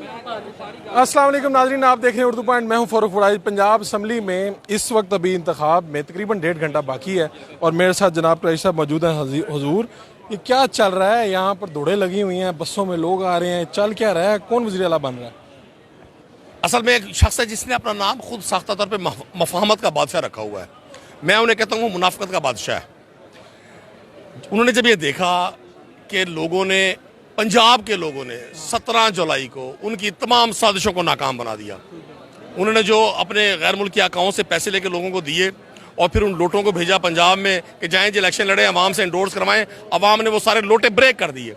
अस्सलाम वालेकुम नाज़रीन, आप देख रहे हैं उर्दू पॉइंट। मैं हूं फ़ारूक फराज। पंजाब असम्बली में इस वक्त अभी इंतखाब में तकरीबन 1.5 घंटा बाकी है और मेरे साथ जनाब कुरैशी साहब मौजूद हैं। हुजूर, ये क्या चल रहा है यहाँ पर? दौड़े लगी हुई हैं, बसों में लोग आ रहे हैं, चल क्या रहा है? कौन वज़ीर आला बन रहा है? असल में एक शख्स है जिसने अपना नाम खुद साख्ता तौर पे मफाहमत का बादशाह रखा हुआ है। मैं उन्हें कहता हूँ मुनाफिकत का बादशाह है। उन्होंने जब ये देखा कि लोगों ने, पंजाब के लोगों ने 17 जुलाई को उनकी तमाम साजिशों को नाकाम बना दिया। उन्होंने जो अपने गैर मुल्की अकाउंट से पैसे लेके लोगों को दिए और फिर उन लोटों को भेजा पंजाब में कि जाएं जी इलेक्शन लड़े, अवाम से इंडोर्स करवाएं। अवाम ने वो सारे लोटे ब्रेक कर दिए।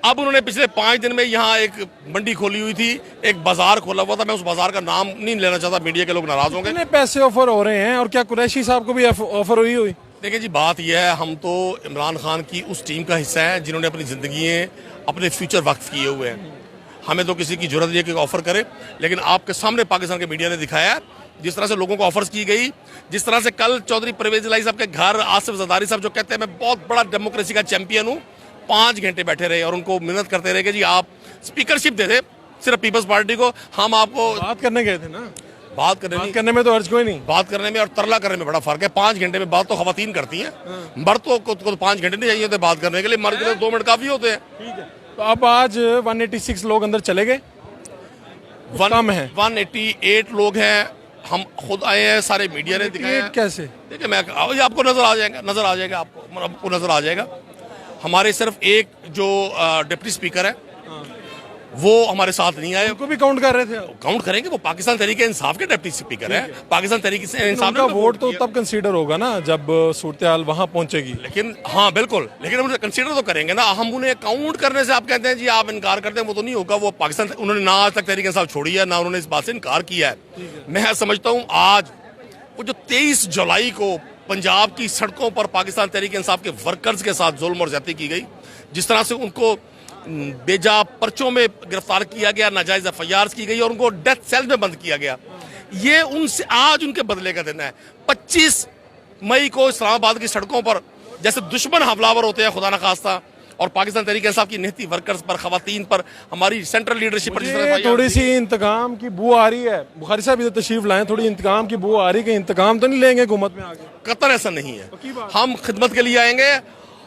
अब उन्होंने पिछले 5 दिन में यहाँ एक मंडी खोली हुई थी, एक बाजार खोला हुआ था। मैं उस बाजार का नाम नहीं लेना चाहता, मीडिया के लोग नाराज होंगे। कितने पैसे ऑफर हो रहे हैं और क्या कुरैशी साहब को भी ऑफर हुई? देखिए जी, बात यह है, हम तो इमरान खान की उस टीम का हिस्सा है जिन्होंने अपनी ज़िंदगी अपने फ्यूचर वक्फ किए हुए हैं। हमें तो किसी की जरूरत नहीं है कि ऑफर करे, लेकिन आपके सामने पाकिस्तान के मीडिया ने दिखाया है जिस तरह से लोगों को ऑफर्स की गई। जिस तरह से कल चौधरी परवेज इलाही साहब के घर आसिफ जरदारी साहब जो कहते हैं मैं बहुत बड़ा डेमोक्रेसी का चैंपियन हूँ, 5 घंटे बैठे रहे और उनको मिन्नत करते रहे कि जी आप स्पीकरशिप दे दे सिर्फ पीपल्स पार्टी को। हम आपको बात करने गए थे ना, बात करने में तो अर्ज कोई नहीं। बात करने में और तरला करने में बड़ा फर्क है। 5 घंटे में बात तो खवातीन करती हैं, मर्द को 5 घंटे नहीं चाहिए होते बात करने के लिए, मर्द के लिए 2 मिनट काफी होते हैं। ठीक है, तो अब आज 186 लोग अंदर चले गए, कम है। 188 लोग हैं, हम खुद आए हैं, सारे मीडिया ने दिखाया। कैसे? देखिए, मैं आपको नजर आ जाएगा, आपको नजर आ जाएगा। हमारे सिर्फ एक जो डिप्टी स्पीकर है वो हमारे साथ नहीं आए। उनको भी काउंट कर रहे थे? काउंट करेंगे, वो पाकिस्तान तहरीक इंसाफ के डिप्टी स्पीकर है। पाकिस्तान तहरीक इंसाफ का वोट तो तब कंसीडर होगा ना जब सूरत-ए-हाल वहां पहुंचेगी। लेकिन हाँ बिल्कुल, लेकिन हम कंसीडर तो करेंगे ना। हम उन्हें काउंट करने से आप कहते हैं जी आप इनकार करते हैं, वो तो नहीं होगा। वो पाकिस्तान, उन्होंने ना आज तक तहरीक इंसाफ छोड़ी है, ना उन्होंने इस बात से इनकार किया है। मैं समझता हूँ आज वो जो 23 जुलाई को पंजाब की सड़कों पर पाकिस्तान तहरीक इंसाफ के वर्कर्स के साथ जुल्म और ज्यादती की गई, जिस तरह से उनको बेजा पर्चों में गिरफ्तार किया गया, नाजायज एफआईआर की गई और उनको डेथ सेल में बंद किया गया, ये उनसे आज उनके बदले का दिन है। 25 मई को इस्लामाबाद की सड़कों पर जैसे दुश्मन हमलावर होते हैं खुदा न खास्ता, और पाकिस्तान तहरीक इंसाफ की निहत्ती वर्कर्स पर, खवातीन पर, हमारी सेंट्रल लीडरशिप पर थोड़ी सी इंतकाम की बू आ रही है। बुखारी साहब इधर तशरीफ लाएं, थोड़ी इंतकाम की बू आ रही है कि इंतकाम तो नहीं लेंगे हुकूमत में आगे? कतर ऐसा नहीं है, हम खिदमत के लिए आएंगे।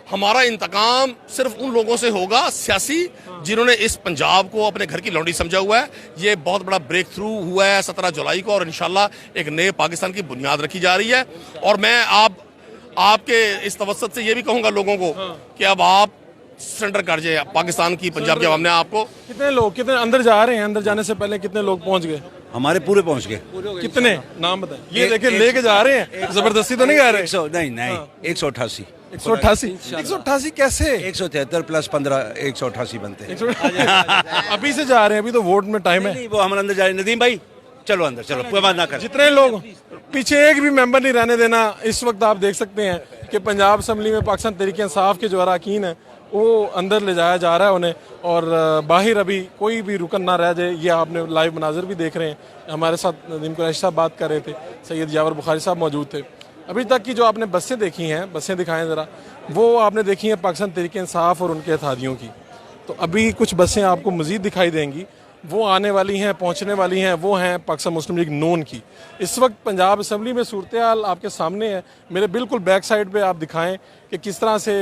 हमारा इंतकाम सिर्फ उन लोगों से होगा सियासी जिन्होंने इस पंजाब को अपने घर की लौंडी समझा हुआ है। ये बहुत बड़ा ब्रेक थ्रू हुआ है 17 जुलाई को और इंशाल्लाह एक नए पाकिस्तान की बुनियाद रखी जा रही है। और मैं आपके इस तवसत से ये भी कहूंगा लोगों को कि अब आप सरेंडर कर जाए पाकिस्तान की, पंजाब के अवाम ने आपको। कितने अंदर जा रहे हैं? अंदर जाने से पहले कितने लोग पहुंच गए? हमारे पूरे पहुंच गए। कितने नाम बताएं? ये देखिए लेके जा रहे हैं, जबरदस्ती तो नहीं जा रहे? 188 188 कैसे? 173 प्लस 15 188 बनते हैं। अभी से जा रहे हैं, अभी तो वोट में टाइम है। वो हम अंदर जा रहे हैं। नदीम भाई चलो अंदर, चलो कोई बात ना कर। जितने लोग पीछे एक भी मेंबर नहीं रहने देना। इस वक्त आप देख सकते हैं कि पंजाब असम्बली में पाकिस्तान तहरीक इंसाफ के जो अरकान है वो अंदर ले जाया जा रहा है उन्हें, और बाहर अभी कोई भी रुकन ना रह जाए। ये आपने लाइव मनाजिर भी देख रहे हैं। हमारे साथ नदीम कुरैशी साहब बात कर रहे थे, सैयद यावर बुखारी साहब मौजूद थे। अभी तक की जो आपने बसें देखी हैं, बसें दिखाएं ज़रा, वो आपने देखी हैं पाकिस्तान तहरीक इंसाफ और उनके इत्तेहादियों की। तो अभी कुछ बसें आपको मज़ीद दिखाई देंगी, वो आने वाली हैं, पहुंचने वाली हैं। वो हैं पाकिस्तान मुस्लिम लीग नून की। इस वक्त पंजाब असम्बली में सूरत-ए-हाल आपके सामने है। मेरे बिल्कुल बैक साइड पे आप दिखाएं कि किस तरह से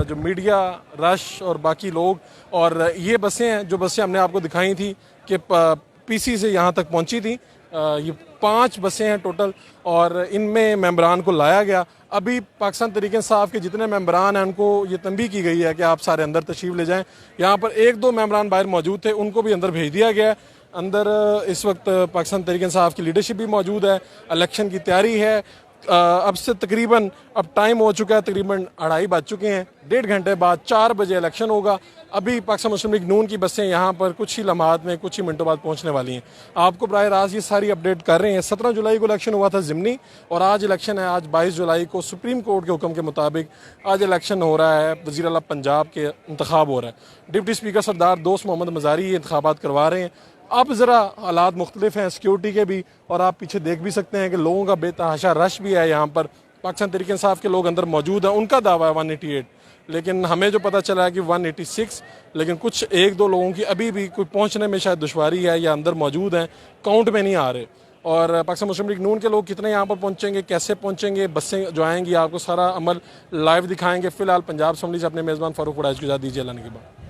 जो मीडिया रश और बाकी लोग, और ये बसें हैं जो बसें हमने आपको दिखाई थी कि पीसी से यहाँ तक पहुँची थी। ये 5 बसें हैं टोटल और इनमें मेंबरान को लाया गया। अभी पाकिस्तान तहरीक इंसाफ के जितने मेंबरान हैं उनको ये तंबीह की गई है कि आप सारे अंदर तशरीफ ले जाएं। यहाँ पर 1-2 मेंबरान बाहर मौजूद थे, उनको भी अंदर भेज दिया गया है। अंदर इस वक्त पाकिस्तान तहरीक इंसाफ की लीडरशिप भी मौजूद है। इलेक्शन की तैयारी है। अब से तकरीबन, अब टाइम हो चुका है, तकरीबन 2:30 बज चुके हैं। 1.5 घंटे बाद 4 बजे इलेक्शन होगा। अभी पाकिस्तान मुस्लिम लीग नून की बसें यहाँ पर कुछ ही लम्हात में, कुछ ही मिनटों बाद पहुँचने वाली हैं। आपको बराह रास्त ये सारी अपडेट कर रहे हैं। 17 जुलाई को इलेक्शन हुआ था ज़िमनी, और आज इलेक्शन है। आज 22 जुलाई को सुप्रीम कोर्ट के हुक्म के मुताबिक आज इलेक्शन हो रहा है। वज़ीर आला पंजाब के इंतखाब हो रहा है। डिप्टी स्पीकर सरदार दोस्त मोहम्मद मज़ारी ये इंतखाबात करवा रहे हैं। अब ज़रा हालात मुख्तलिफ हैं सिक्योरिटी के भी, और आप पीछे देख भी सकते हैं कि लोगों का बेतहाशा रश भी है यहाँ पर। पाकिस्तान तहरीक इंसाफ के लोग अंदर मौजूद हैं। उनका दावा है 188 लेकिन हमें जो पता चला है कि 186, लेकिन कुछ एक दो लोगों की अभी भी कोई पहुंचने में शायद दुश्वारी है या अंदर मौजूद हैं, काउंट में नहीं आ रहे। और पाकिस्तान मुस्लिम लीग नून के लोग कितने यहाँ पर पहुंचेंगे, कैसे पहुंचेंगे, बसें जो आएंगी, आपको सारा अमल लाइव दिखाएंगे। फिलहाल पंजाब असम्बली से अपने मेज़बान फारूक वड़ाइज को इजाज़त दीजिए। अल्लाह ने के बाद।